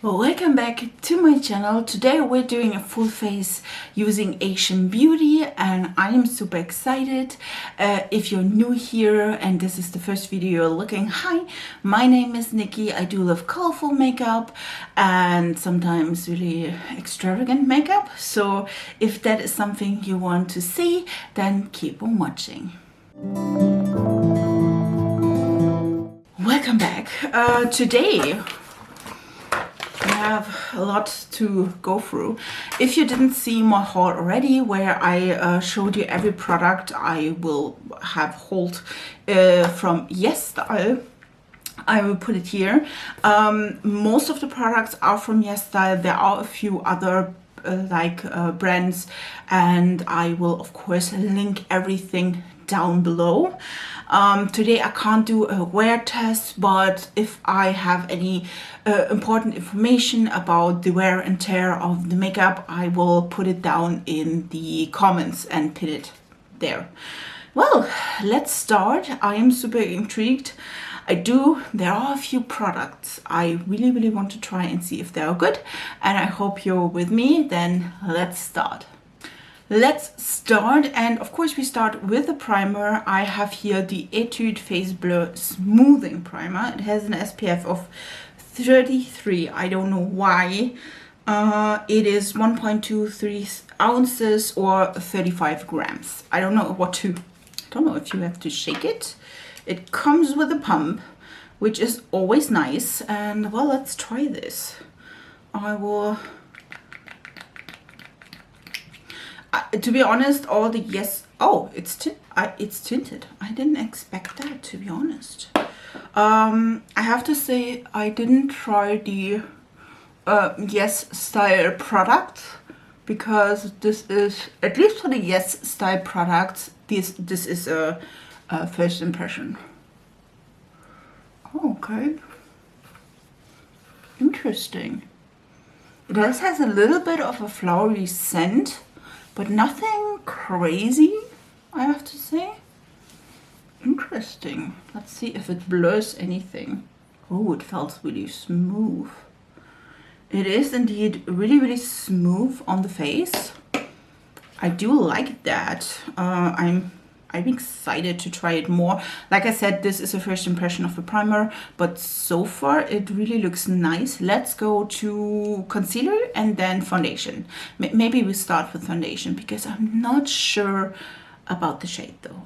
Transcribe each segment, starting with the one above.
Well, welcome back to my channel. Today we're doing a full face using Asian Beauty and I am super excited. If you're new here and this is the first video you're looking, hi, my name is Nikki. I do love colorful makeup and sometimes really extravagant makeup. So if that is something you want to see, then keep on watching. Welcome back. Today I have a lot to go through. If you didn't see my haul already, where I showed you every product I will have hauled from YesStyle, I will put it here. Most of the products are from YesStyle. There are a few other brands, and I will of course link everything down below. Today I can't do a wear test, but if I have any important information about the wear and tear of the makeup, I will put it down in the comments and pin it there. Well, let's start. I am super intrigued. There are a few products I really want to try and see if they are good, and I hope you're with me. Then let's start. And of course we start with the primer. I have here the Etude Face Blur Smoothing Primer. It has an SPF of 33. I don't know why. It is 1.23 ounces or 35 grams. I don't know if you have to shake it. It comes with a pump, which is always nice. And well, let's try this. To be honest, all the it's tinted. I didn't expect that, to be honest. I have to say I didn't try the YesStyle product, because this is, at least for the YesStyle products, this is a first impression. Oh, okay. Interesting. It has a little bit of a flowery scent, but nothing crazy, I have to say. Interesting. Let's see if it blurs anything. Oh, it felt really smooth. It is indeed really smooth on the face. I do like that. I'm excited to try it more. Like I said, this is a first impression of the primer, but so far it really looks nice. Let's go to concealer and then foundation. Maybe we start with foundation because I'm not sure about the shade though.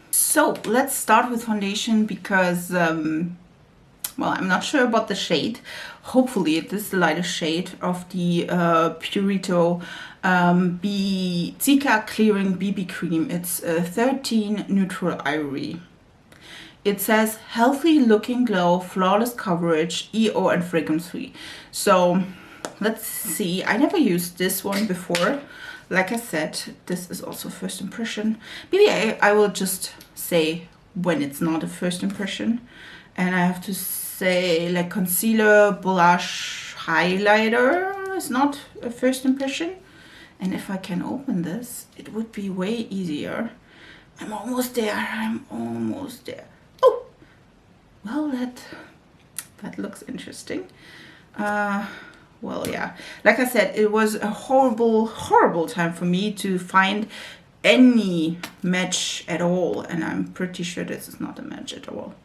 So let's start with foundation because well, I'm not sure about the shade. Hopefully it is the lighter shade of the PURITO Cica Clearing BB Cream. It's 13 Neutral Ivory. It says healthy looking glow, flawless coverage, EO and fragrance free. So let's see. I never used this one before. Like I said, this is also first impression. Maybe I will just say when it's not a first impression. And I have to say, like, concealer, blush, highlighter is not a first impression. And if I can open this, it would be way easier. I'm almost there. Oh, well, that looks interesting. Well, yeah, like I said, it was a horrible time for me to find any match at all. And I'm pretty sure this is not a match at all.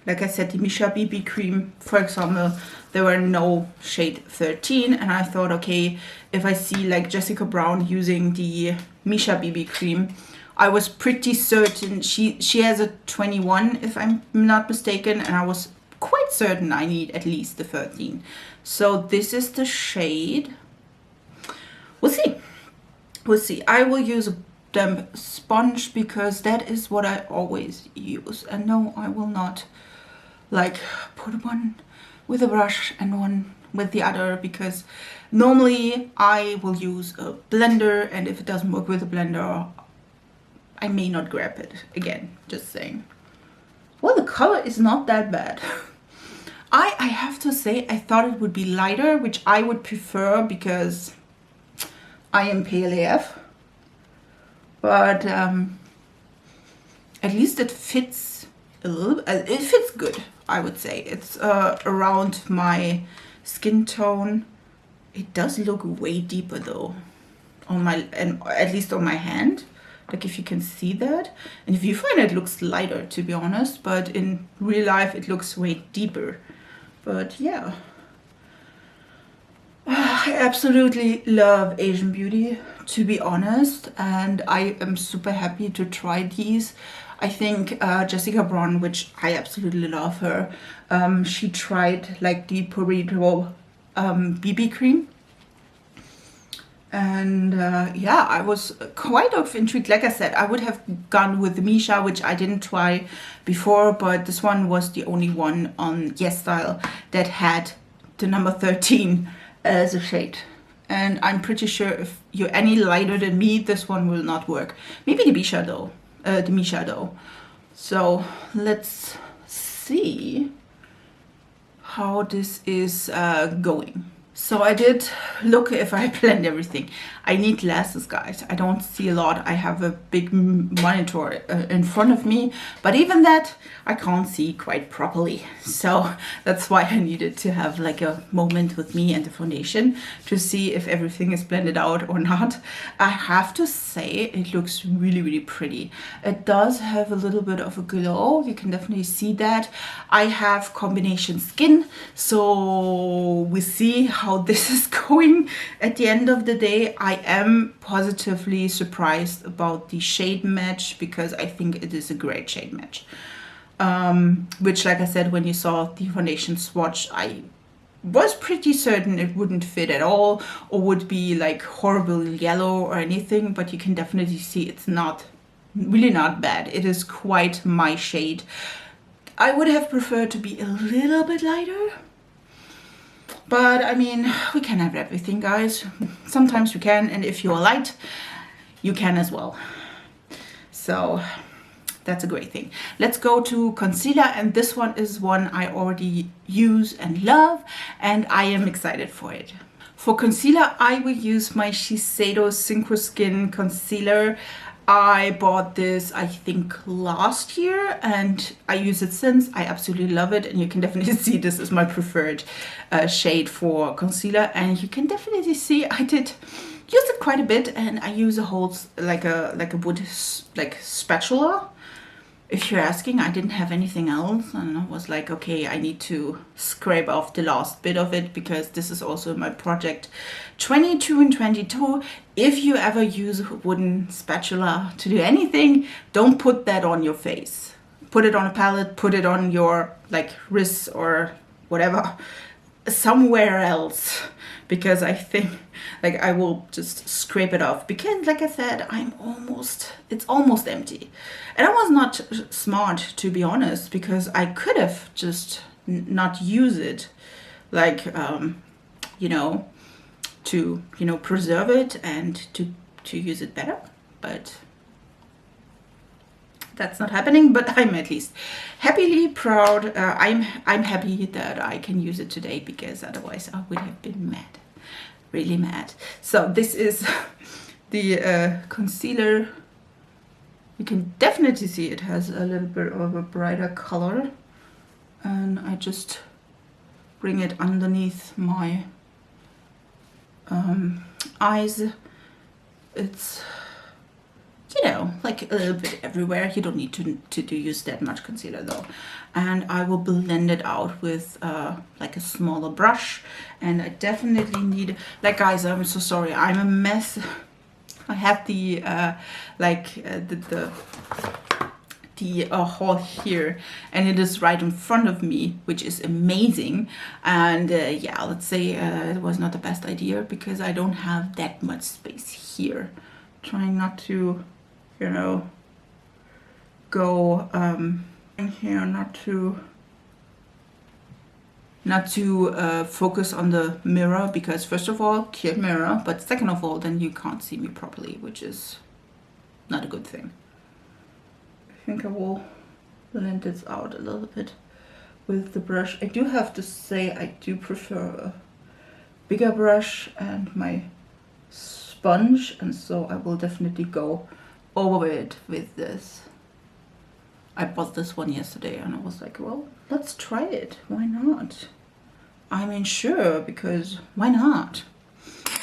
Like I said, the Misha BB Cream, for example, there were no shade 13, and I thought, okay, if I see like Jessica Brown using the Misha BB Cream, I was pretty certain she has a 21, if I'm not mistaken, and I was quite certain I need at least the 13. So this is the shade. We'll see. I will use a damp sponge because that is what I always use. And no, I will not like put one with a brush and one with the other, because normally I will use a blender, and if it doesn't work with a blender, I may not grab it again. Just saying. Well, the color is not that bad. I have to say, I thought it would be lighter, which I would prefer because I am pale AF. But at least it fits a little. It fits good, I would say. It's around my skin tone. It does look way deeper though, on my, and at least on my hand. Like if you can see that. And if you find it looks lighter, to be honest, but in real life it looks way deeper. But yeah. I absolutely love Asian Beauty, to be honest, and I am super happy to try these. I think Jessica Braun, which I absolutely love her, she tried like the PURITO BB cream. And yeah, I was quite of intrigued. Like I said, I would have gone with the Misha, which I didn't try before, but this one was the only one on YesStyle that had the number 13 as a shade. And I'm pretty sure if you're any lighter than me, this one will not work. Maybe the Misha though. So let's see how this is going. So I did look if I blend everything. I need glasses, guys. I don't see a lot. I have a big monitor in front of me, but even that I can't see quite properly. So that's why I needed to have like a moment with me and the foundation to see if everything is blended out or not. I have to say it looks really, really pretty. It does have a little bit of a glow. You can definitely see that. I have combination skin, so we see how this is going. At the end of the day, I am positively surprised about the shade match because I think it is a great shade match. Which, like I said, when you saw the foundation swatch, I was pretty certain it wouldn't fit at all or would be like horrible yellow or anything, but you can definitely see it's not, really not bad. It is quite my shade. I would have preferred to be a little bit lighter, but I mean, we can have everything, guys. Sometimes we can, and if you're light, you can as well. So that's a great thing. Let's go to concealer, and this one is one I already use and love, and I am excited for it. For concealer, I will use my Shiseido Synchro Skin Concealer. I bought this, I think, last year, and I use it since. I absolutely love it, and you can definitely see this is my preferred shade for concealer, and you can definitely see I did use it quite a bit, and I use a whole like a wood like spatula. If you're asking, I didn't have anything else, and I was like, okay, I need to scrape off the last bit of it because this is also my project 22 and 22. If you ever use a wooden spatula to do anything, don't put that on your face. Put it on a palette, put it on your like wrist or whatever, somewhere else, because I think like I will just scrape it off because, like I said, it's almost empty. And I was not smart, to be honest, because I could have just not use it, like you know, to preserve it and to use it better, but that's not happening. But I'm at least happily proud. I'm happy that I can use it today, because otherwise I would have been mad, really mad. So this is the concealer. You can definitely see it has a little bit of a brighter color, and I just bring it underneath my eyes. It's, you know, like a little bit everywhere. You don't need to use that much concealer though. And I will blend it out with like a smaller brush. And I definitely need, like, guys, I'm so sorry, I'm a mess. I have the haul here, and it is right in front of me, which is amazing. And yeah, let's say it was not the best idea because I don't have that much space here. Trying not to, you know, go in here, not to focus on the mirror, because first of all, clear mirror, but second of all, then you can't see me properly, which is not a good thing. I think I will blend this out a little bit with the brush. I do have to say I do prefer a bigger brush and my sponge, and so I will definitely go over it with this. I bought this one yesterday and I was like, well, let's try it. Why not? I mean, sure, because why not?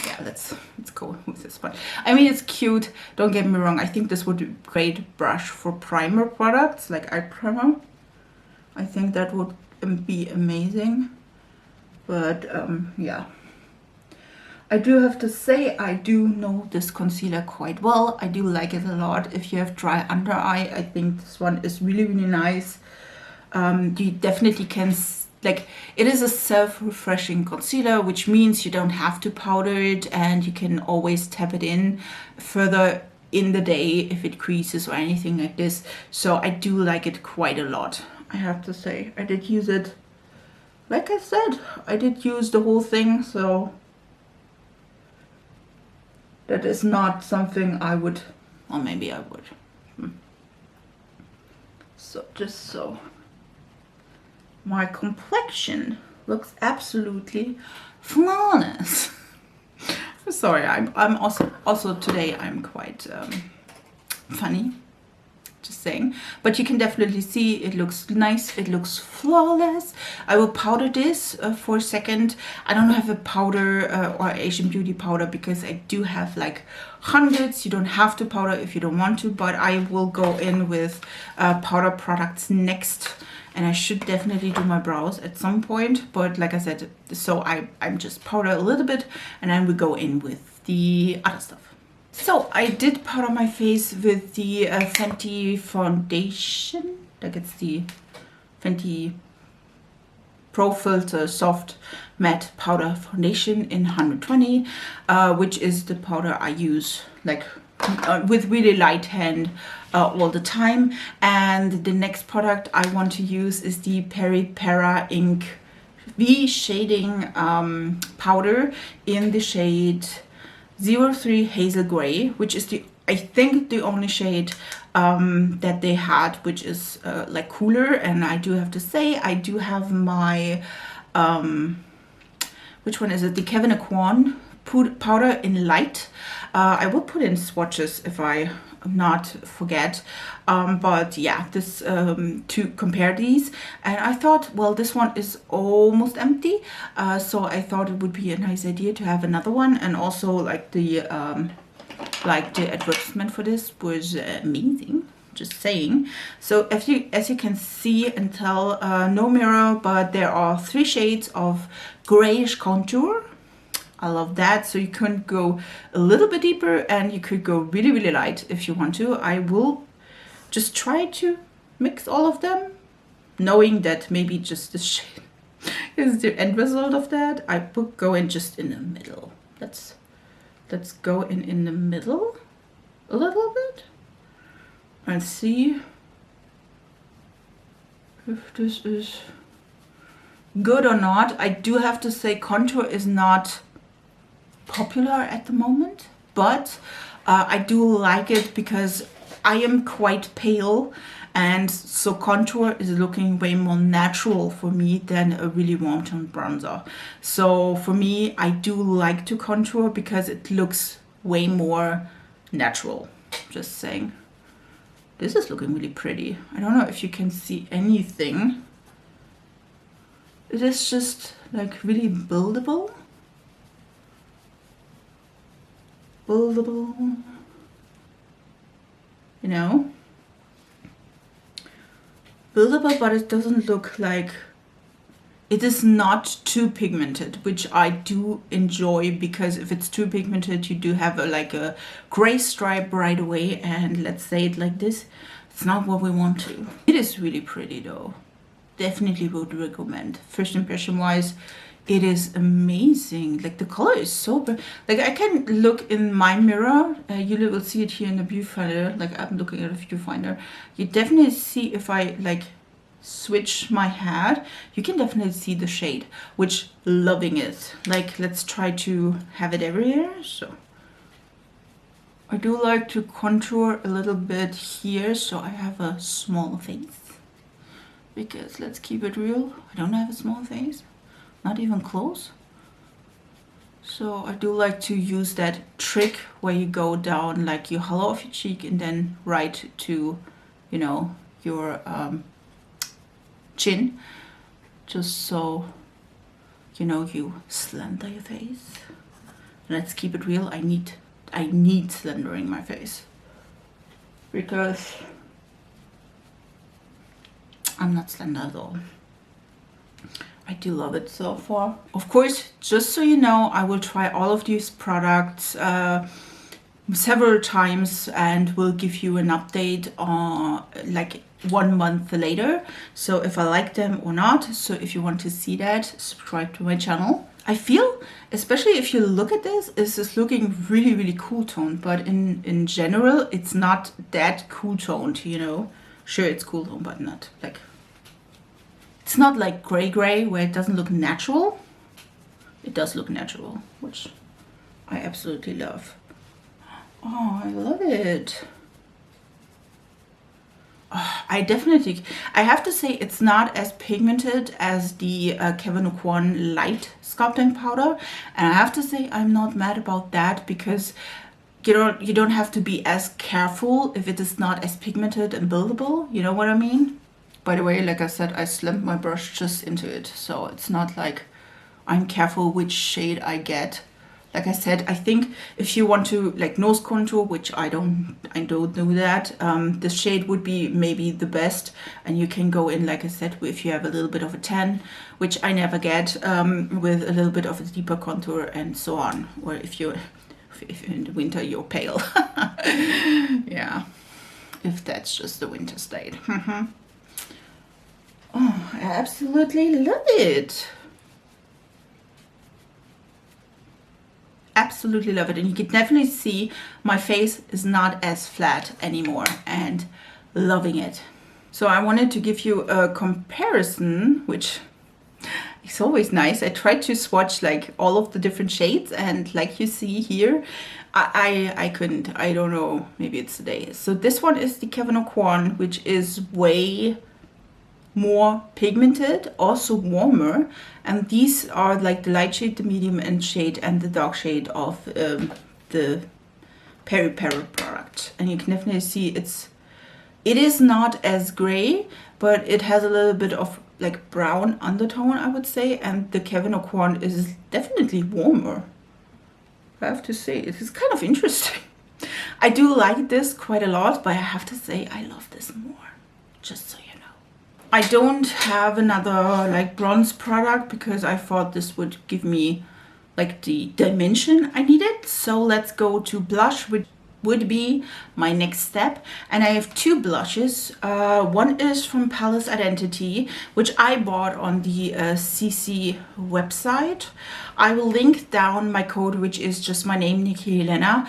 Yeah, let's go with this one. I mean, it's cute, don't get me wrong. I think this would be a great brush for primer products, like eye primer. I think that would be amazing. But yeah, I do have to say I do know this concealer quite well. I do like it a lot. If you have dry under eye, I think this one is really, really nice. You definitely can, like, it is a self-refreshing concealer, which means you don't have to powder it, and you can always tap it in further in the day if it creases or anything like this. So I do like it quite a lot, I have to say. I did use it, like I said, I did use the whole thing, so that is not something I would, or maybe I would. So just so my complexion looks absolutely flawless. Sorry, I'm also today I'm quite funny, just saying. But you can definitely see it looks nice, it looks flawless. I will powder this for a second. I don't have a powder or Asian Beauty powder because I do have like hundreds. You don't have to powder if you don't want to, but I will go in with powder products next. And I should definitely do my brows at some point, but like I said, so I'm just powder a little bit and then we go in with the other stuff. So I did powder my face with the Fenty foundation, like it's the Fenty Pro Filter Soft Matte Powder Foundation in 120, which is the powder I use like with really light hand all the time. And the next product I want to use is the Peripera Ink V shading powder in the shade 03 Hazel Gray, which is I think the only shade that they had, which is like cooler. And I do have to say, I do have my which one is it? The Kevin Aquan powder in light. I will put in swatches if I not forget, but yeah, this to compare these, and I thought, well, this one is almost empty, so I thought it would be a nice idea to have another one. And also like the advertisement for this was amazing, just saying. So as you can see and tell, no mirror, but there are 3 shades of grayish contour. I love that. So you can go a little bit deeper and you could go really, really light if you want to. I will just try to mix all of them, knowing that maybe just this shade is the end result of that. I will go in just in the middle. Let's go in the middle a little bit and see if this is good or not. I do have to say contour is not popular at the moment, but I do like it because I am quite pale, and so contour is looking way more natural for me than a really warm tone bronzer. So for me, I do like to contour because it looks way more natural. Just saying. This is looking really pretty. I don't know if you can see anything. It is just like really buildable. You know, buildable, but it doesn't look like, it is not too pigmented, which I do enjoy, because if it's too pigmented you do have like a gray stripe right away, and let's say it like this, it's not what we want to. It is really pretty though, definitely would recommend. First impression wise, it is amazing. Like the color is so like I can look in my mirror, you will see it here in the viewfinder, like I'm looking at a viewfinder. You definitely see if I like switch my head, you can definitely see the shade, which loving it. Like let's try to have it everywhere. So I do like to contour a little bit here, so I have a small face, because let's keep it real, I don't have a small face. Not even close. So I do like to use that trick where you go down like your hollow of your cheek and then right to, you know, your chin, just so you know, you slender your face. Let's keep it real. I need slendering my face because I'm not slender at all. I do love it so far. Of course, just so you know, I will try all of these products several times and will give you an update like 1 month later. So if I like them or not. So if you want to see that, subscribe to my channel. I feel, especially if you look at this, this is looking really, really cool toned, but in general, it's not that cool toned, you know. Sure, it's cool toned, but not like, it's not like gray where it doesn't look natural. It does look natural, which I absolutely love. Oh, I love it. Oh, I have to say it's not as pigmented as the Kevin Aucoin light sculpting powder. And I have to say I'm not mad about that because you don't have to be as careful if it is not as pigmented and buildable. You know what I mean? By the way, like I said, I slammed my brush just into it. So it's not like I'm careful which shade I get. Like I said, I think if you want to like nose contour, which I don't do that, the shade would be maybe the best. And you can go in, like I said, if you have a little bit of a tan, which I never get, with a little bit of a deeper contour and so on. Or if in the winter you're pale. Yeah, if that's just the winter state. Oh, I absolutely love it. Absolutely love it, and you can definitely see my face is not as flat anymore, and loving it. So I wanted to give you a comparison, which is always nice. I tried to swatch like all of the different shades, and like you see here, I couldn't. I don't know, maybe it's today. So this one is the Kevin Aucoin, which is way more pigmented, also warmer, and these are like the light shade, the medium end shade, and the dark shade of the Peripera product. And you can definitely see it is not as gray, but it has a little bit of like brown undertone, I would say, and the Kevin Aucoin is definitely warmer. I have to say, it is kind of interesting. I do like this quite a lot, but I have to say I love this more, just so you know. I don't have another like bronze product because I thought this would give me like the dimension I needed. So let's go to blush, which would be my next step. And I have two blushes. One is from Palace Identity, which I bought on the CC website. I will link down my code, which is just my name, Nikki Helena.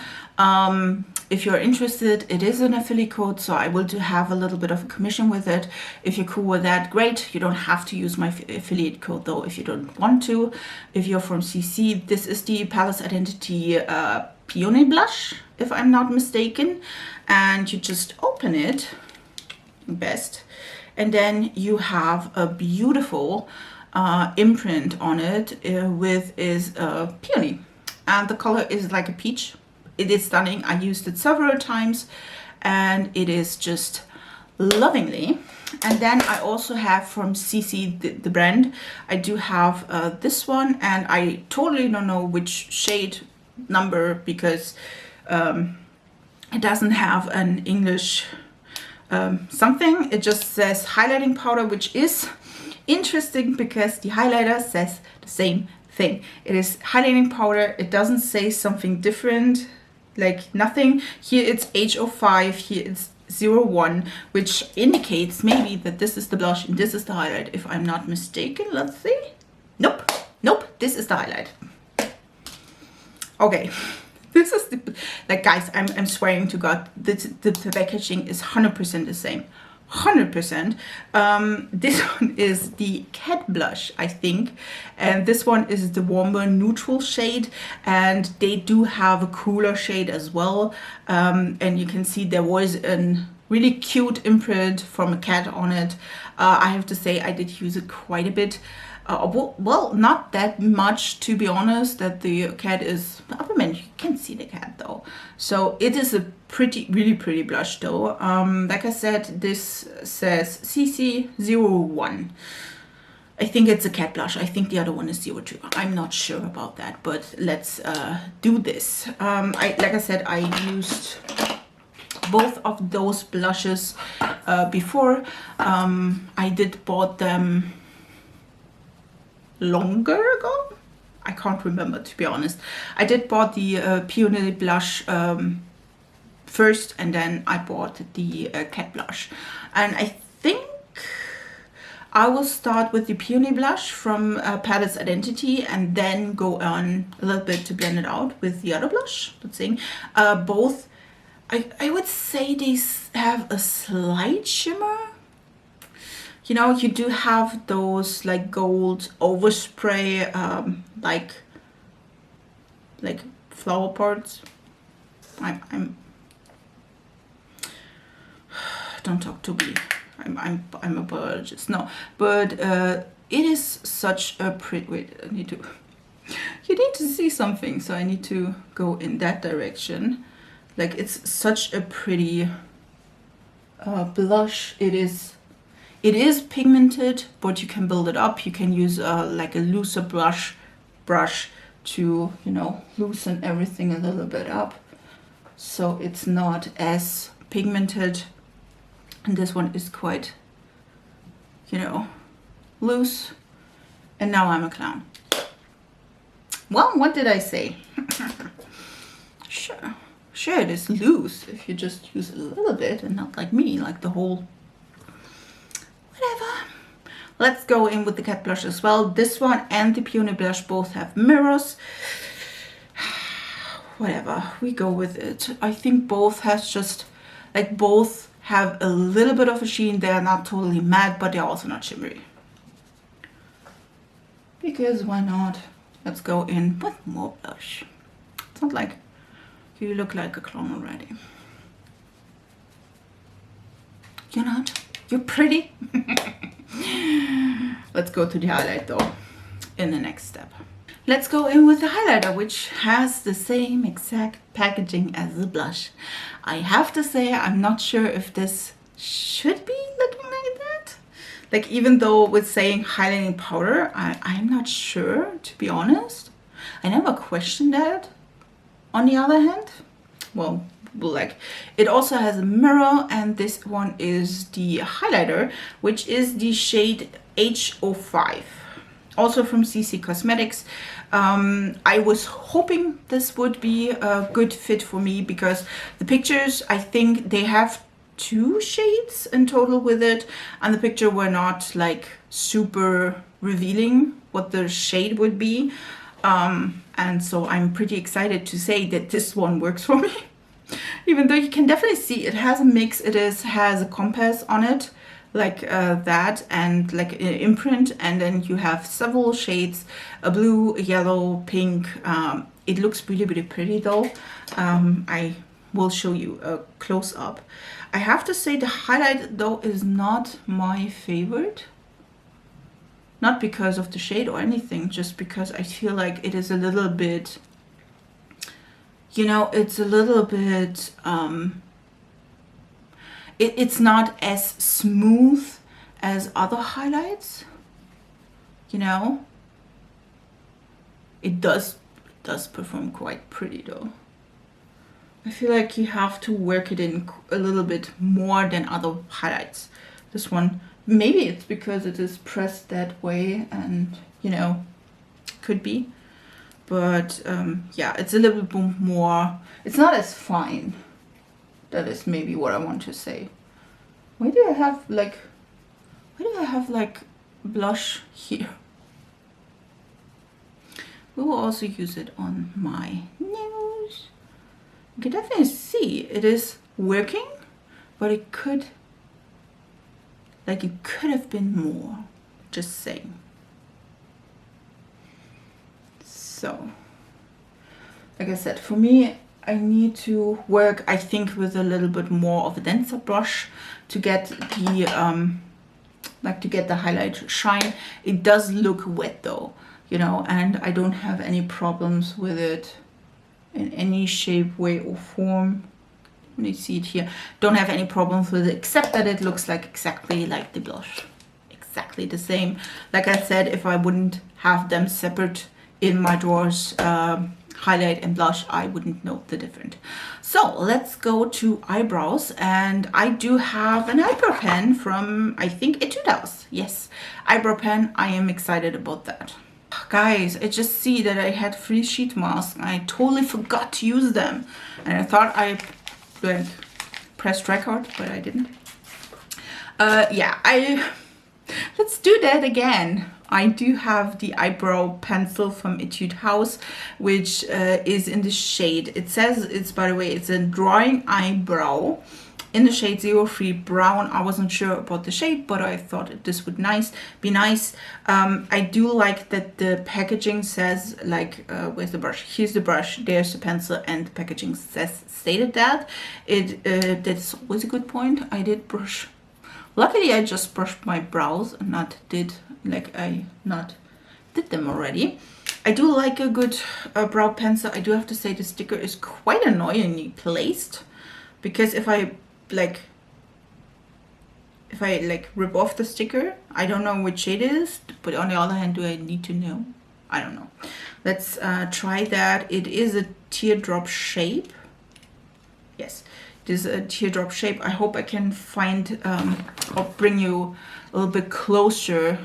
If you're interested, it is an affiliate code, so I will have a little bit of a commission with it. If you're cool with that, great. You don't have to use my affiliate code though if you don't want to. If you're from CC, this is the Palace Identity Peony blush, if I'm not mistaken. And you just open it, best. And then you have a beautiful imprint on it with Peony. And the color is like a peach. It is stunning. I used it several times and it is just lovingly. And then I also have from CC, the brand, I do have this one, and I totally don't know which shade number because it doesn't have an English something. It just says highlighting powder, which is interesting because the highlighter says the same thing. It is highlighting powder. It doesn't say something different. Like nothing. Here it's H05, here it's 01, which indicates maybe that this is the blush and this is the highlight, if I'm not mistaken. Let's see. Nope, this is the highlight. Okay, this is the, like guys, I'm swearing to God, the packaging is 100% the same. 100%. This one is the cat blush, I think, and this one is the warmer neutral shade, and they do have a cooler shade as well. And you can see there was a really cute imprint from a cat on it. I have to say I did use it quite a bit. Well, not that much, to be honest, that the cat is, I mean, you can see the cat though. So it is a really pretty blush though. Like I said, this says CC01. I think it's a cat blush. I think the other one is 02. I'm not sure about that, but let's do this. Like I said, I used both of those blushes before. I did bought them longer ago. I can't remember, to be honest. I did bought the Peony blush first, and then I bought the cat blush. And I think I will start with the Peony blush from Palette's Identity, and then go on a little bit to blend it out with the other blush. Let's see. Both, I would say they have a slight shimmer. You know, you do have those like gold overspray, like flower parts. I'm don't talk to me. I'm a biologist. No, but it is such a pretty. Wait, I need to. You need to see something, so I need to go in that direction. Like, it's such a pretty blush. It is pigmented, but you can build it up. You can use like a looser brush to, you know, loosen everything a little bit up, so it's not as pigmented. And this one is quite, you know, loose. And now I'm a clown. Well, what did I say? Sure, it is loose if you just use a little bit and not like me, like the whole. Whatever. Let's go in with the cat blush as well. This one and the Peony blush both have mirrors. Whatever, we go with it. I think both has just, like, both have a little bit of a sheen. They are not totally matte, but they're also not shimmery. Because why not? Let's go in with more blush. It's not like you look like a clown already. You're not. You're pretty. Let's go to the highlight though in the next step. Let's go in with the highlighter, which has the same exact packaging as the blush. I have to say, I'm not sure if this should be looking like that. Like, even though with saying highlighting powder, I'm not sure, to be honest. I never questioned that. On the other hand, well, like, it also has a mirror, and this one is the highlighter, which is the shade H05. Also from CC Cosmetics. I was hoping this would be a good fit for me, because the pictures, I think they have 2 shades in total with it, and the picture were not like super revealing what the shade would be. And so I'm pretty excited to say that this one works for me. Even though you can definitely see it has a mix, has a compass on it, like that, and like an imprint, and then you have several shades, a blue, a yellow, pink. It looks really, really pretty though. I will show you a close-up. I have to say the highlight though is not my favorite. Not because of the shade or anything, just because I feel like it is a little bit, you know, it's a little bit, it's not as smooth as other highlights, you know. It does perform quite pretty though. I feel like you have to work it in a little bit more than other highlights. This one, maybe it's because it is pressed that way, and, you know, could be. But yeah, it's a little bit more, it's not as fine. That is maybe what I want to say. Why do I have like blush here? We will also use it on my nose. You can definitely see it is working, but it could have been more. Just saying. So, like I said, for me, I need to work, I think, with a little bit more of a denser brush to get the to get the highlight shine. It does look wet though, you know, and I don't have any problems with it in any shape, way, or form. Let me see it here. Don't have any problems with it, except that it looks like exactly like the blush. exactly the same. Like I said, if I wouldn't have them separate in my drawers, highlight and blush, I wouldn't know the difference. So let's go to eyebrows, and I do have an eyebrow pen from, I think, Etude House. Yes, eyebrow pen. I am excited about that. Guys, I just see that I had 3 sheet masks. I totally forgot to use them, and I thought I like pressed record, but I didn't. Yeah, let's do that again. I do have the eyebrow pencil from Etude House, which is in the shade. It says it's, by the way, it's a drawing eyebrow in the shade 03 brown. I wasn't sure about the shade, but I thought this would be nice. I do like that the packaging says, like, where's the brush? Here's the brush, there's the pencil, and the packaging stated that. That's always a good point. I did brush. Luckily, I just brushed my brows and not did them already. I do like a good brow pencil. I do have to say the sticker is quite annoyingly placed, because if I rip off the sticker, I don't know which shade it is, but on the other hand, do I need to know? I don't know. Let's try that. It is a teardrop shape. Yes, it is a teardrop shape. I hope I can find or bring you a little bit closer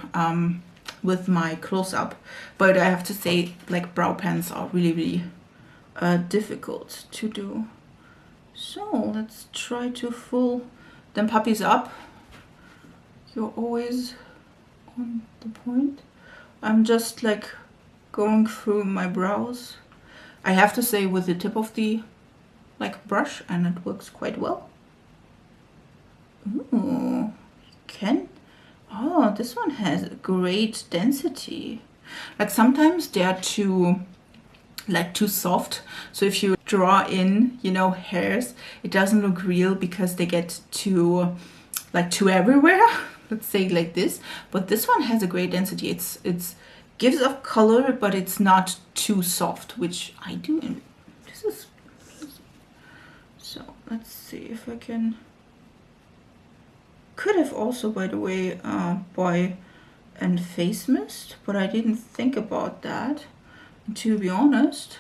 with my close-up, but I have to say, like, brow pens are really difficult to do. So let's try to fill them puppies up. You're always on the point. I'm just like going through my brows. I have to say, with the tip of the brush, and it works quite well. Ooh, oh, this one has great density. Like, sometimes they are too soft, so if you draw in, you know, hairs, it doesn't look real because they get too everywhere. Let's say like this. But this one has a great density. It's gives off color, but it's not too soft, which I do. This is so. Let's see if I can. Could have also, by the way, buy a face mist, but I didn't think about that. And to be honest,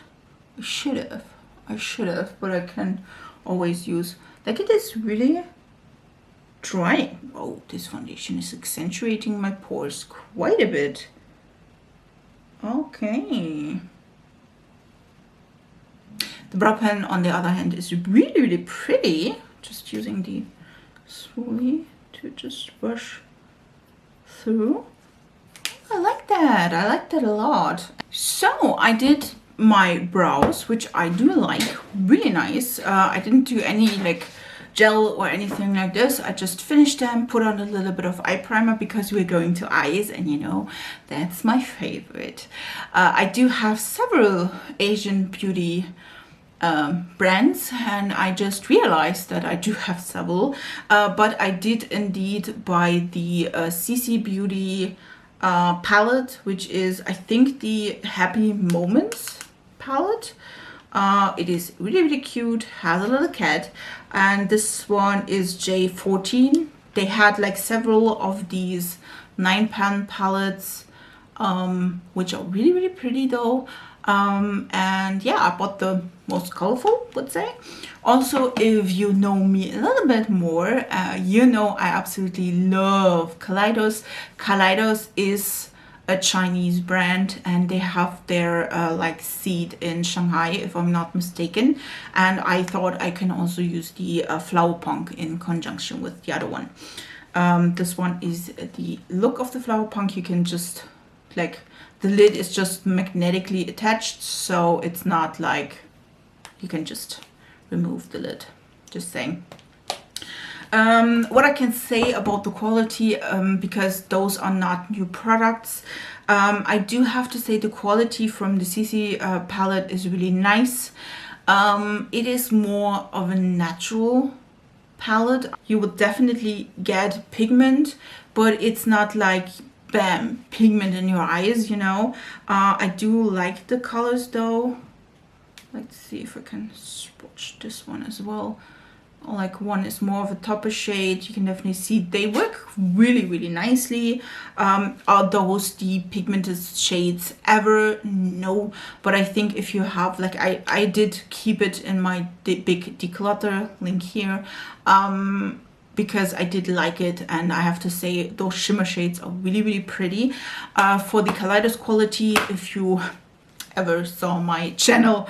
I should have, but I can always use, like, it is really drying. Oh, this foundation is accentuating my pores quite a bit. Okay. The brow pen, on the other hand, is really pretty. Just using the spoolie to just brush through. I like that. I like that a lot. So I did my brows, which I do like, really nice. I didn't do any like gel or anything like this. I just finished them, put on a little bit of eye primer because we're going to eyes, and you know, that's my favorite. I do have several Asian beauty brands, and I just realized that I do have several, but I did indeed buy the CC Beauty palette, which is, I think, the Happy Moments palette. It is really cute, has a little cat, and this one is J14. They had like several of these 9-pan palettes, which are really pretty though. And yeah, I bought the most colorful, let's say. Also, if you know me a little bit more, you know I absolutely love Kaleidos. Kaleidos is a Chinese brand, and they have their like seed in Shanghai, if I'm not mistaken. And I thought I can also use the Flower Punk in conjunction with the other one. This one is the look of the Flower Punk. You can just like, the lid is just magnetically attached, so it's not like you can just remove the lid. Just saying. What I can say about the quality, because those are not new products, I do have to say the quality from the CC palette is really nice. It is more of a natural palette. You will definitely get pigment, but it's not like bam, pigment in your eyes, you know. I do like the colors though. Let's see if I can swatch this one as well. like one is more of a topper shade. You can definitely see they work really, really nicely. Are those the pigmented shades ever? No, but I think if you have, like, I did keep it in my big declutter link here, because I did like it, and I have to say those shimmer shades are really, really pretty. For the Kaleidos quality, if you ever saw my channel,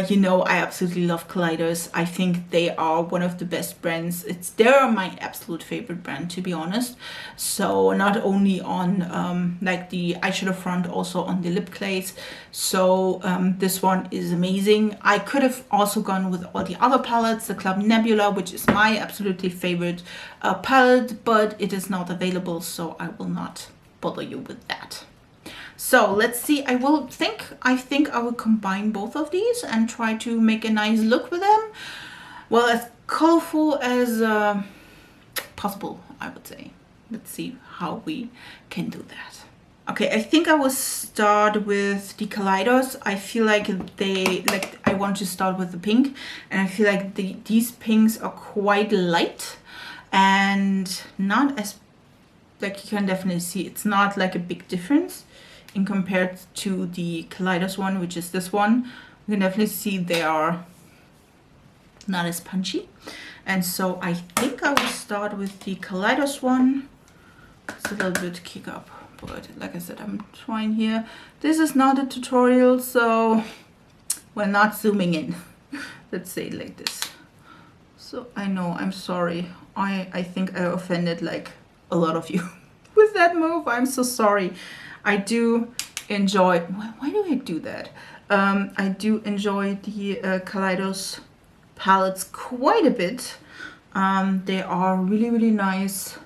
you know I absolutely love Kaleidos. I think they are one of the best brands. They're my absolute favorite brand, to be honest. So not only on like the eyeshadow front, also on the lip clays. So this one is amazing. I could have also gone with all the other palettes, the Club Nebula, which is my absolutely favorite palette, but it is not available, so I will not bother you with that. So let's see, I think I will combine both of these and try to make a nice look with them. Well, as colorful as possible, I would say. Let's see how we can do that. Okay, I think I will start with the Kaleidos. I feel like I want to start with the pink, and I feel like these pinks are quite light and not as, like, you can definitely see it's not like a big difference in compared to the Kaleidos one, which is this one. You can definitely see they are not as punchy. And so I think I will start with the Kaleidos one. It's a little bit kick up, but like I said, I'm trying here. This is not a tutorial, so we're not zooming in. Let's say it like this. So I know, I'm sorry. I think I offended like a lot of you with that move. I'm so sorry. I do enjoy, why do I do that? I do enjoy the Kaleidos palettes quite a bit. They are really, really nice.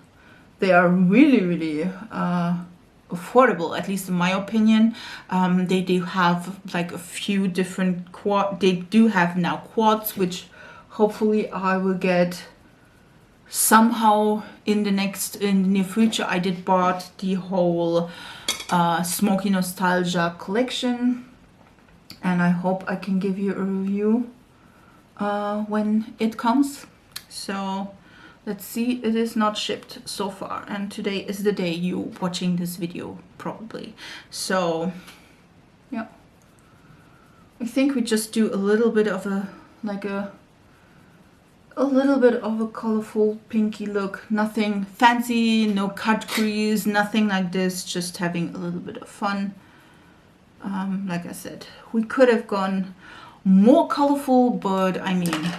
They are really, really affordable, at least in my opinion. They do have like a few different they do have now quads, which hopefully I will get somehow in the near future. I did bought the whole Smoky Nostalgia collection, and I hope I can give you a review when it comes. So let's see, it is not shipped so far, and today is the day you watching this video probably. So yeah, I think we just do a little bit of a little bit of a colorful pinky look. Nothing fancy, no cut crease, nothing like this, just having a little bit of fun. Like I said, we could have gone more colorful, but I mean,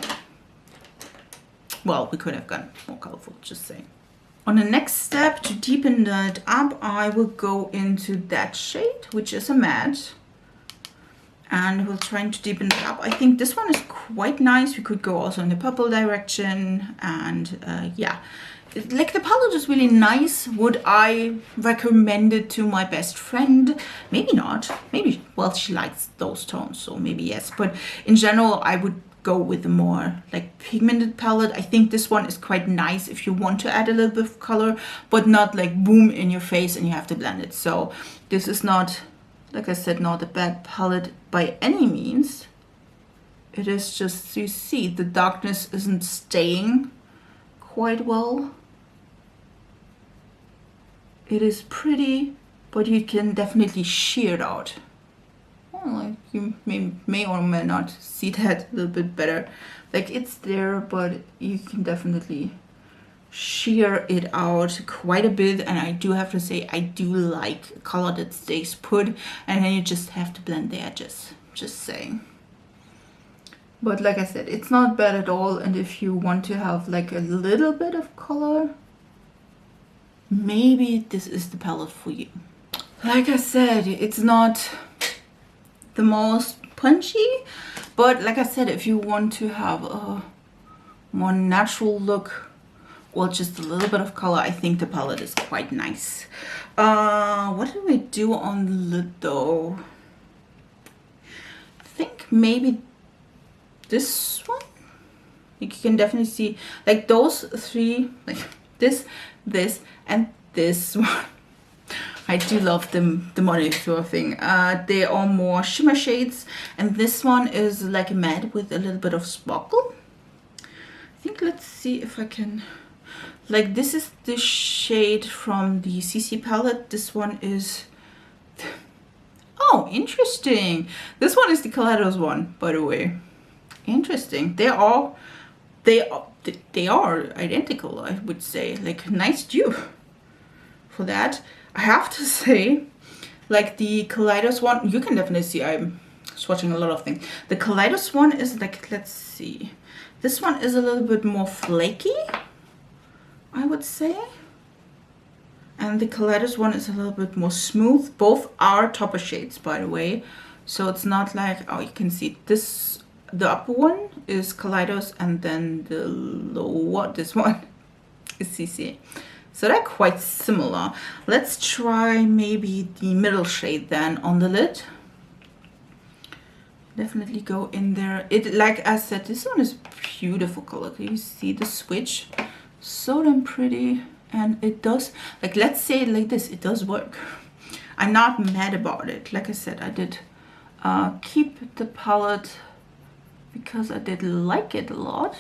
well, we could have gone more colorful, just saying. On the next step, to deepen that up, I will go into that shade, which is a matte. And we're trying to deepen it up. I think this one is quite nice. We could go also in the purple direction. And yeah, like the palette is really nice. Would I recommend it to my best friend? Maybe not. Maybe, well, she likes those tones, so maybe yes. But in general, I would go with a more like pigmented palette. I think this one is quite nice if you want to add a little bit of color, but not like boom in your face and you have to blend it. So this is not, like I said, not a bad palette by any means. It is just, you see, the darkness isn't staying quite well. It is pretty, but you can definitely sheer it out. Well, like you may or may not see that a little bit better. Like it's there, but you can definitely sheer it out quite a bit. And I do have to say, I do like a color that stays put, and then you just have to blend the edges, just saying. But like I said, it's not bad at all. And if you want to have like a little bit of color, maybe this is the palette for you. Like I said, it's not the most punchy, but like I said, if you want to have a more natural look, or just a little bit of color, I think the palette is quite nice. What do we do on the lid though? I think maybe this one. You can definitely see like those three, like this, and this one. I do love the monitor thing. They are more shimmer shades, and this one is like a matte with a little bit of sparkle. think let's see if I can, like this is the shade from the CC palette. This one is, oh, interesting. This one is the Kaleidos one, by the way. Interesting. They are identical, I would say. Like, nice dupe for that. I have to say, like the Kaleidos one, you can definitely see I'm swatching a lot of things. The Kaleidos one is like, let's see. This one is a little bit more flaky, I would say. And the Kaleidos one is a little bit more smooth. Both are topper shades, by the way. So it's not like, oh, you can see this, the upper one is Kaleidos and then the lower, this one is CC. So they're quite similar. Let's try maybe the middle shade then on the lid. Definitely go in there. It, like I said, this one is beautiful color. Can you see the switch? So damn pretty. And it does, like, let's say it like this, it does work. I'm not mad about it. Like I said, I did keep the palette because I did like it a lot.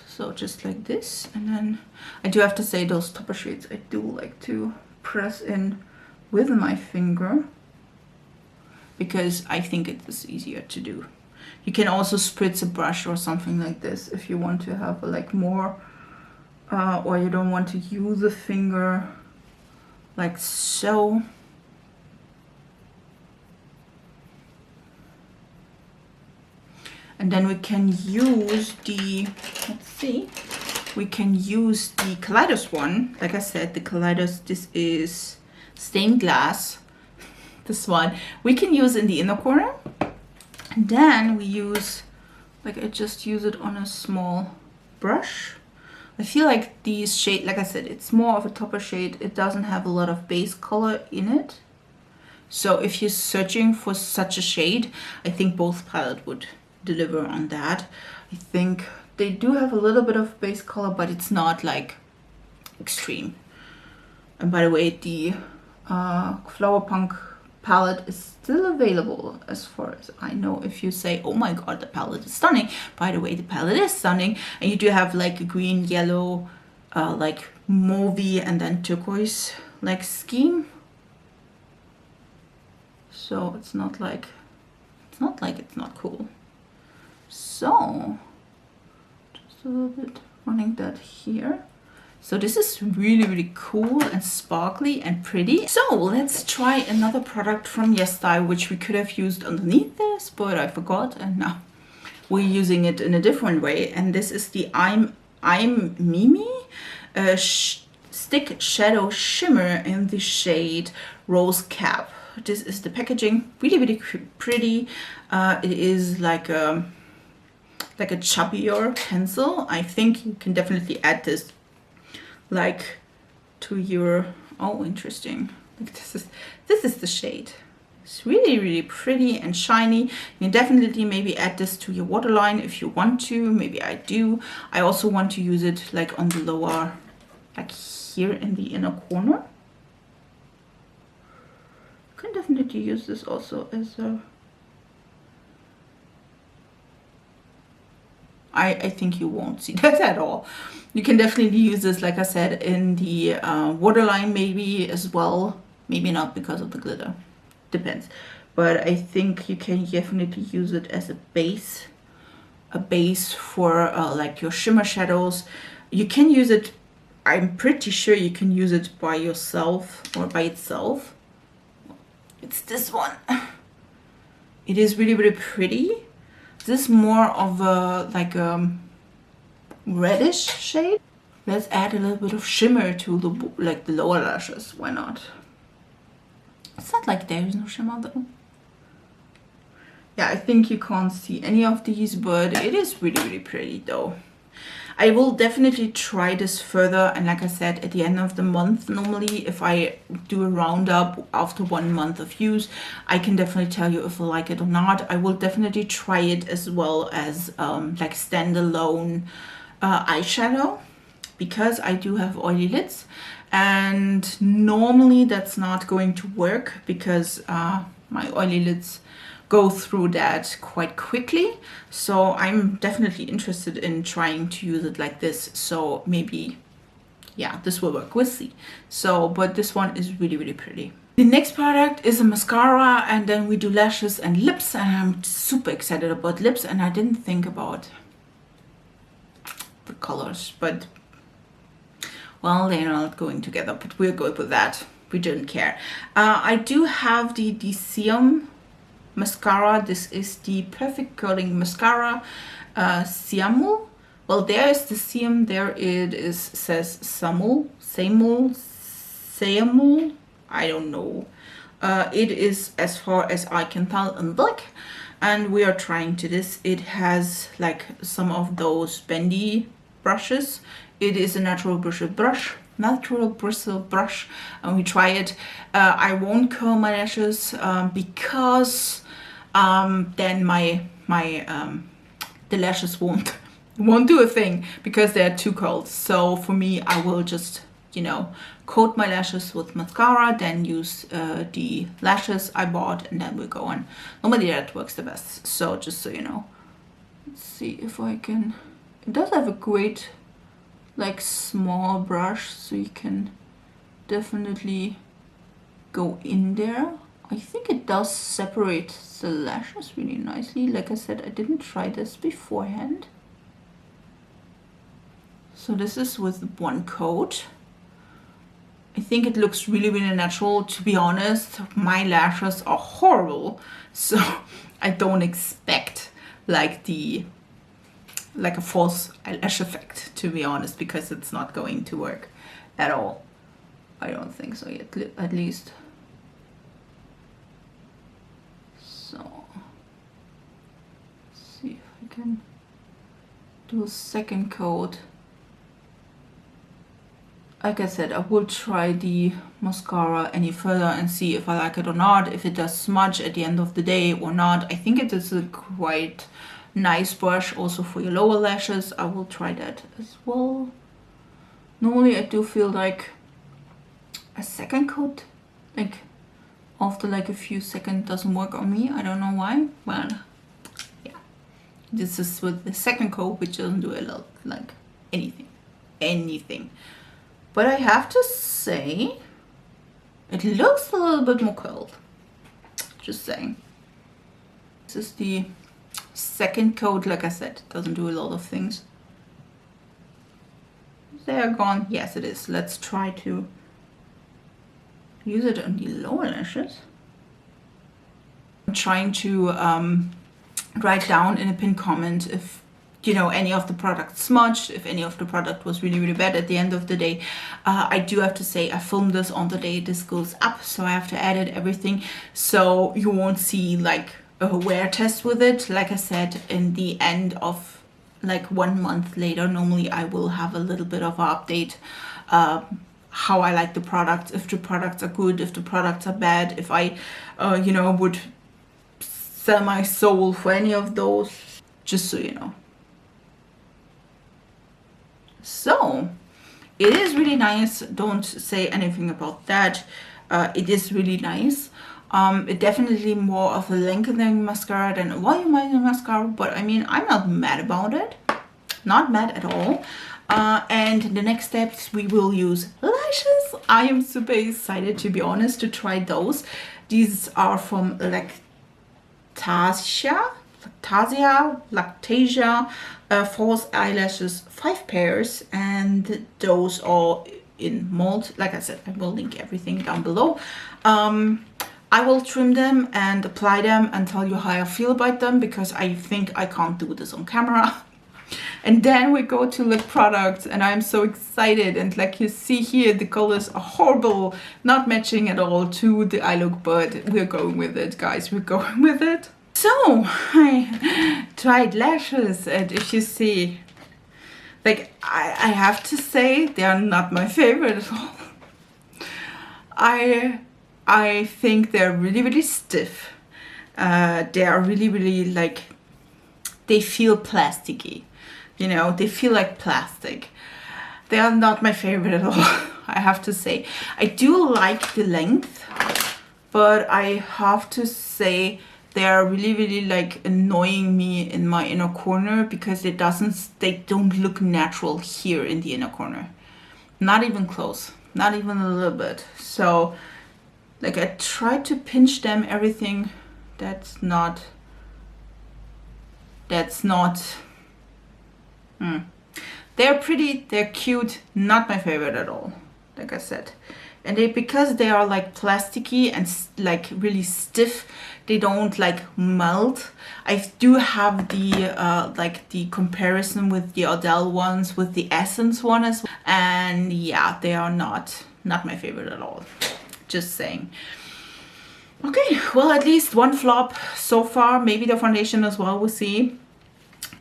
So just like this. And then I do have to say those topper shades I do like to press in with my finger, because I think it is easier to do. You can also spritz a brush or something like this if you want to have like more, or you don't want to use a finger like so. And then we can use the, let's see, we can use the Kaleidos one. Like I said, the Kaleidos, this is stained glass. This one we can use in the inner corner, and then we use, like, I just use it on a small brush. I feel like these shade, like I said, it's more of a topper shade. It doesn't have a lot of base color in it, so if you're searching for such a shade, I think both palette would deliver on that. I think they do have a little bit of base color, but it's not like extreme. And by the way, the Flower Punk palette is still available as far as I know. If you say, oh my god, the palette is stunning, by the way, the palette is stunning. And you do have like a green, yellow, like mauvey and then turquoise like scheme. So it's not like it's not cool. So just a little bit running that here. So this is really, really cool and sparkly and pretty. So let's try another product from YesStyle, which we could have used underneath this, but I forgot, and now we're using it in a different way. And this is the I'm Mimi Stick Shadow Shimmer in the shade Rose Cap. This is the packaging, really, really pretty. It is like a chubbier pencil. I think you can definitely add this like to your, oh, interesting, like this is the shade. It's really, really pretty and shiny. You can definitely maybe add this to your waterline if you want to. Maybe I do. I also want to use it like on the lower, like here in the inner corner. You can definitely use this also as a, I think you won't see that at all. You can definitely use this, like I said, in the waterline maybe as well. Maybe not because of the glitter. Depends. But I think you can definitely use it as a base for like your shimmer shadows. You can use it, I'm pretty sure you can use it by yourself or by itself. It's this one. It is really, really pretty. This is more of a like reddish shade. Let's add a little bit of shimmer to the lower lashes. Why not? It's not like there is no shimmer though. Yeah, I think you can't see any of these, but it is really, really pretty though. I will definitely try this further, and like I said, at the end of the month, normally if I do a roundup after 1 month of use, I can definitely tell you if I like it or not. I will definitely try it as well as like standalone eyeshadow, because I do have oily lids, and normally that's not going to work because my oily lids go through that quite quickly. So I'm definitely interested in trying to use it like this. So maybe, yeah, this will work. We'll see. So, but this one is really, really pretty. The next product is a mascara, and then we do lashes and lips, and I'm super excited about lips, and I didn't think about the colors, but well, they're not going together, but we're good with that. We didn't care. I do have the Seum mascara. This is the Perfect Curling Mascara, Siamul. Well, there is the Seum, there it is, says Samul, I don't know. It is, as far as I can tell, in black, and we are trying to this. It has like some of those bendy brushes. It is a natural bristle brush, and we try it. I won't curl my lashes because then the lashes won't do a thing because they're too curled. So for me, I will just, you know, coat my lashes with mascara, then use the lashes I bought, and then we'll go on. Normally that works the best. So just so you know, let's see if I can. It does have a great like small brush, so you can definitely go in there. I think it does separate the lashes really nicely. Like I said, I didn't try this beforehand. So this is with one coat. I think it looks really, really natural. To be honest, my lashes are horrible, so I don't expect like a false eyelash effect, to be honest, because it's not going to work at all. I don't think so yet, at least. So, let's see if I can do a second coat. Like I said, I will try the mascara any further and see if I like it or not, if it does smudge at the end of the day or not. I think it is a quite nice brush also for your lower lashes. I will try that as well. Normally I do feel like a second coat, like after like a few seconds, doesn't work on me. I don't know why. Well, yeah, this is with the second coat, which doesn't do a lot, like anything. But I have to say, it looks a little bit more curled. Just saying. This is the second coat. Like I said, it doesn't do a lot of things. They're gone. Yes, it is. Let's try to use it on the lower lashes. I'm trying to write down in a pinned comment if, you know, any of the product smudged, if any of the product was really, really bad at the end of the day. I do have to say, I filmed this on the day this goes up, so I have to edit everything. So you won't see like a wear test with it. Like I said, in the end of like 1 month later, normally I will have a little bit of an update, how I like the products, if the products are good, if the products are bad, if I, you know, would sell my soul for any of those, just so you know. So it is really nice. Don't say anything about that. It is really nice. It definitely more of a lengthening mascara than a volumizing mascara, but I mean, I'm not mad about it. Not mad at all. And the next steps, we will use lashes. I am super excited, to be honest, to try those. These are from Lactasia, false eyelashes, 5 pairs, and those are in mold. Like I said, I will link everything down below. I will trim them and apply them and tell you how I feel about them, because I think I can't do this on camera. And then we go to lip products, and I'm so excited. And like you see here, the colors are horrible, not matching at all to the eye look, but we're going with it, guys. We're going with it. So I tried lashes, and if you see, like, I have to say, they are not my favorite at all. I think they're really, really stiff. They are really, really like, they feel plasticky. You know, they feel like plastic. They are not my favorite at all, I have to say. I do like the length, but I have to say they are really like annoying me in my inner corner because they don't look natural here in the inner corner. Not even close, not even a little bit. So like I try to pinch them, everything. That's not They're pretty, they're cute, not my favorite at all, like I said. And because they are like plasticky and like really stiff, they don't like melt. I do have the like the comparison with the Odell ones, with the Essence one as well. And yeah, they are not my favorite at all. Just saying. Okay, well, at least one flop so far. Maybe the foundation as well, we'll see.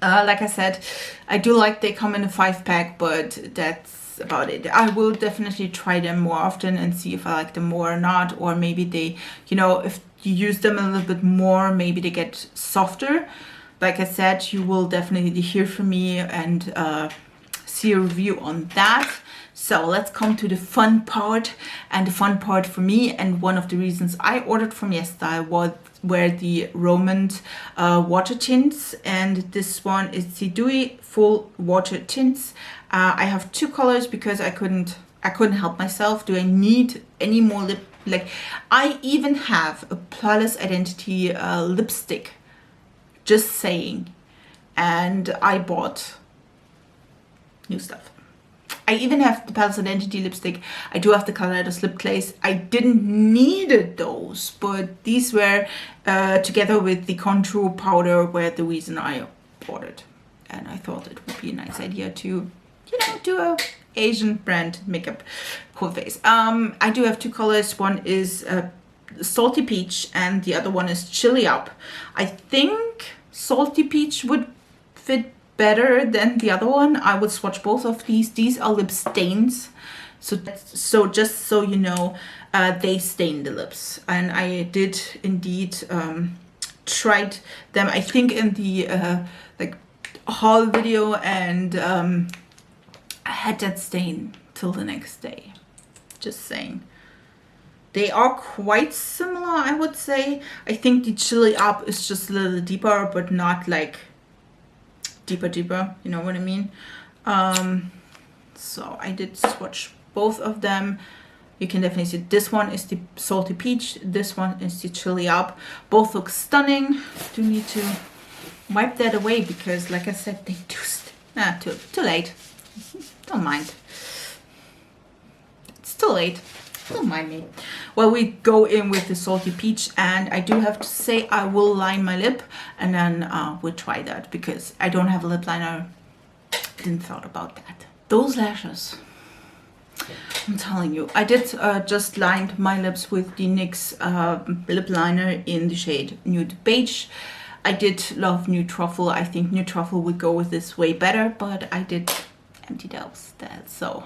Like I said, I do like they come in a 5-pack, but that's about it. I will definitely try them more often and see if I like them more or not. Or maybe they, you know, if you use them a little bit more, maybe they get softer. Like I said, you will definitely hear from me and see a review on that. So let's come to the fun part. And the fun part for me, and one of the reasons I ordered from YesStyle, were the Romand water tints. And this one is the Dewy Full Water Tints. I have 2 colors because I couldn't help myself. Do I need any more lip? Like, I even have a Flawless Identity lipstick. Just saying. And I bought new stuff. I even have the Flawless Identity lipstick. I do have the Kaleidos lip glaze. I didn't need those, but these were together with the contour powder were the reason I ordered. And I thought it would be a nice idea to, you know, do a Asian brand makeup whole face. I do have 2 colors. One is Salty Peach and the other one is Chili Up. I think Salty Peach would fit better than the other one. I would swatch both of these. These are lip stains. So just so you know, they stain the lips. And I did indeed tried them, I think, in the like haul video, and I had that stain till the next day. Just saying. They are quite similar, I would say. I think the Chili Up is just a little deeper, but not like deeper, you know what I mean? So I did swatch both of them. You can definitely see this one is the Salty Peach, this one is the Chili Up. Both look stunning. Do need to wipe that away because, like I said, they do too late. Don't mind. It's too late. Don't mind me. Well, we go in with the Salty Peach, and I do have to say I will line my lip, and then we'll try that because I don't have a lip liner. Didn't thought about that. Those lashes, I'm telling you, I did just lined my lips with the NYX lip liner in the shade Nude Beige. I did love Nude Truffle. I think Nude Truffle would go with this way better, but I did empty those that, so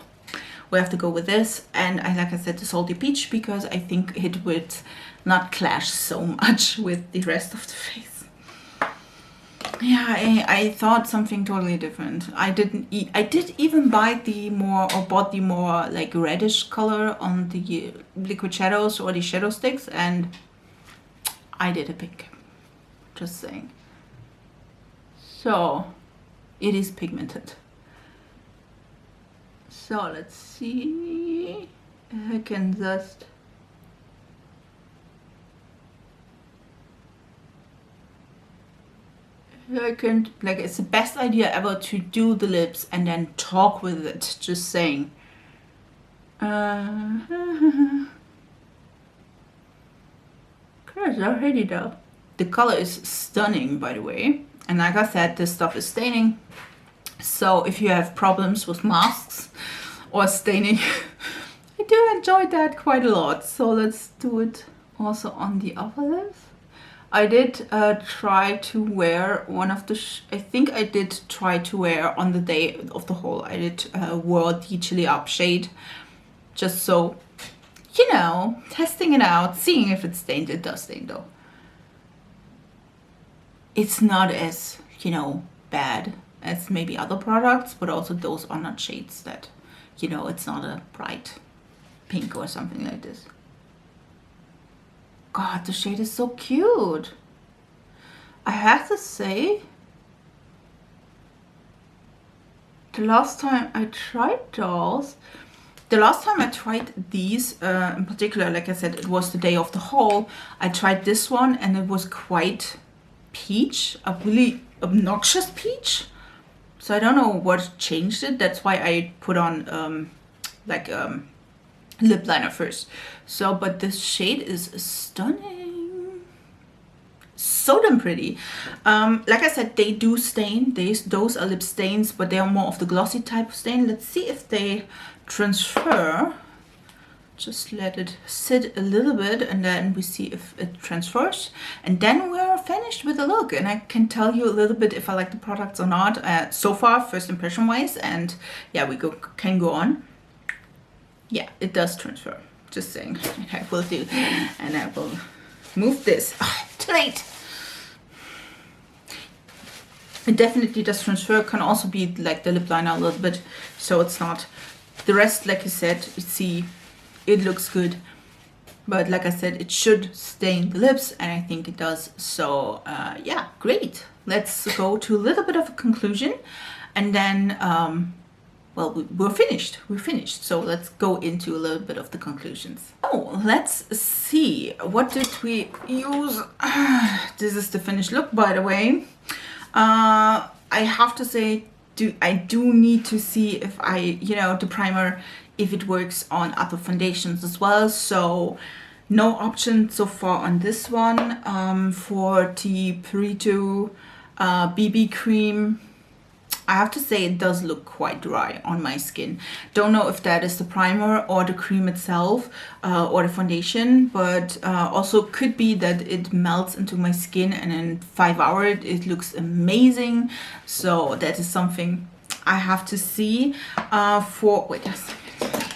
we have to go with this. And I, like I said, the Salty Peach because I think it would not clash so much with the rest of the face. Yeah, I thought something totally different. I did even buy the more, or bought the more like reddish color on the liquid shadows or the shadow sticks, and I did a pink. Just saying. So it is pigmented. So let's see. I can just like, it's the best idea ever to do the lips and then talk with it. Just saying. Cause already though. The color is stunning, by the way. And like I said, this stuff is staining. So if you have problems with masks or staining, I do enjoy that quite a lot. So let's do it also on the upper lips. I did try to wear one of the, I think I did try to wear on the day of the haul, I did wear the Chili Up shade. Just so, you know, testing it out, seeing if it's stained. It does stain though. It's not as, you know, bad as maybe other products, but also those are not shades that, you know, it's not a bright pink or something like this. God, the shade is so cute. I have to say, the last time I tried these, in particular, like I said, it was the day of the haul. I tried this one and it was quite peach, a really obnoxious peach. So I don't know what changed it. That's why I put on lip liner first. So, but this shade is stunning. So damn pretty. Like I said, they do stain. Those are lip stains, but they are more of the glossy type of stain. Let's see if they transfer. Just let it sit a little bit and then we see if it transfers, and then we're finished with the look. And I can tell you a little bit if I like the products or not so far, first impression wise, and yeah, we can go on. Yeah, it does transfer, just saying. I will do, and I will move this. Too late. It definitely does transfer. Can also be like the lip liner a little bit, so it's not the rest. Like I said, you see, it looks good, but like I said, it should stain the lips, and I think it does. So yeah, great. Let's go to a little bit of a conclusion, and then well, we're finished. We're finished. So let's go into a little bit of the conclusions. Oh, let's see. What did we use? This is the finished look, by the way. I have to say, I do need to see if the primer, if it works on other foundations as well. So no option so far on this one. For the PURITO BB Cream, I have to say it does look quite dry on my skin. Don't know if that is the primer or the cream itself or the foundation, but also could be that it melts into my skin and in 5 hours it looks amazing. So that is something I have to see wait a second.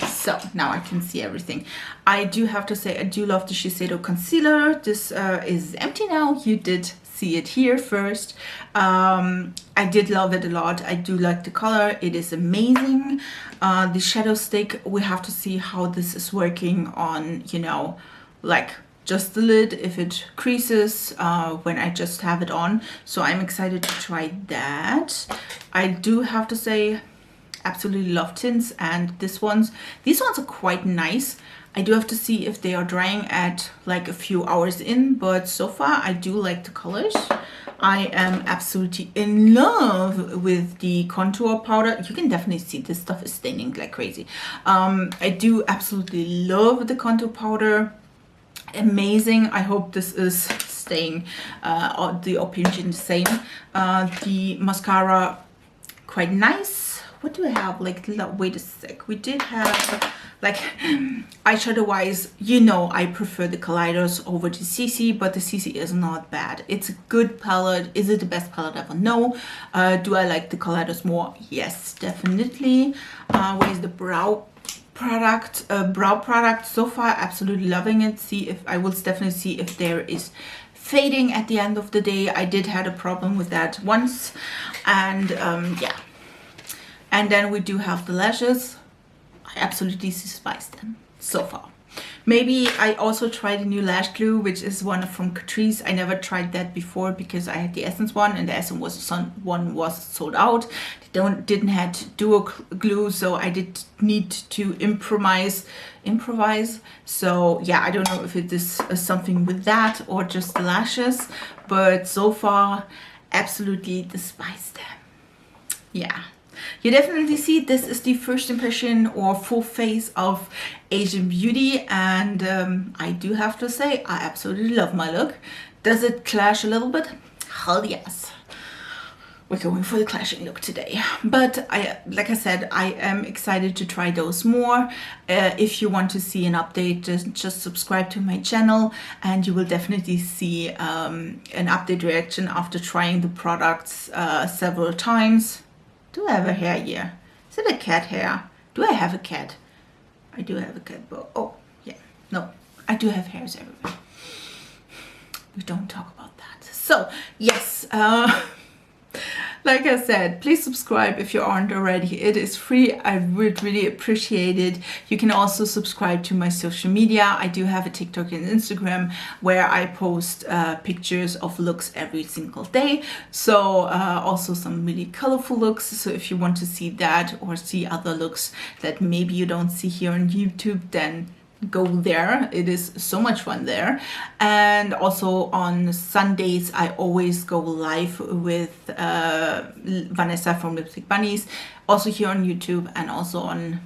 So now I can see everything. I do have to say I do love the Shiseido concealer. This is empty now. You did see it here first. I did love it a lot. I do like the color. It is amazing. The shadow stick, we have to see how this is working on, like just the lid, if it creases when I just have it on. So I'm excited to try that. I do have to say, absolutely love tints, and these ones are quite nice. I do have to see if they are drying at like a few hours in, but so far I do like the colors. I am absolutely in love with the contour powder. You can definitely see this stuff is staining like crazy. I do absolutely love the contour powder. Amazing. I hope this is staying the opinion the same. The mascara, quite nice. What do I have? Like, wait a sec. We did have like eyeshadow wise, I prefer the Kaleidos over the CC, but the CC is not bad. It's a good palette. Is it the best palette ever? No. Do I like the Kaleidos more? Yes, definitely. Where's the brow product? Brow product so far, absolutely loving it. I will definitely see if there is fading at the end of the day. I did had a problem with that once, and yeah. And then we do have the lashes. I absolutely despise them so far. Maybe I also tried a new lash glue, which is one from Catrice. I never tried that before because I had the Essence one, and the Essence one was sold out. They didn't have dual glue, so I did need to improvise. So yeah, I don't know if it is something with that or just the lashes, but so far, absolutely despise them. Yeah. You definitely see this is the first impression or full face of Asian beauty, and I do have to say I absolutely love my look. Does it clash a little bit? Hell yes. We're going for the clashing look today. But like I said, I am excited to try those more. If you want to see an update, just subscribe to my channel, and you will definitely see an update reaction after trying the products several times. Do I have a hair here? Is it a cat hair? Do I have a cat? I do have a cat, but oh, yeah. No, I do have hairs everywhere. We don't talk about that. So, yes. Like I said, please subscribe if you aren't already. It is free. I would really appreciate it. You can also subscribe to my social media. I do have a TikTok and Instagram where I post pictures of looks every single day. So also some really colorful looks. So if you want to see that or see other looks that maybe you don't see here on YouTube, then go there. It is so much fun there. And also on Sundays I always go live with Vanessa from Lipstick Bunnies, also here on YouTube and also on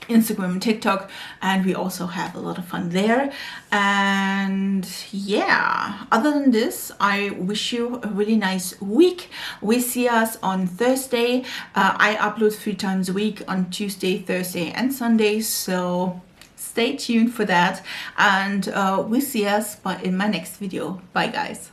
Instagram and TikTok, and we also have a lot of fun there. And yeah, other than this, I wish you a really nice week. We see us on Thursday. I upload 3 times a week, on Tuesday, Thursday and Sunday, so stay tuned for that, and we'll see us in my next video. Bye guys.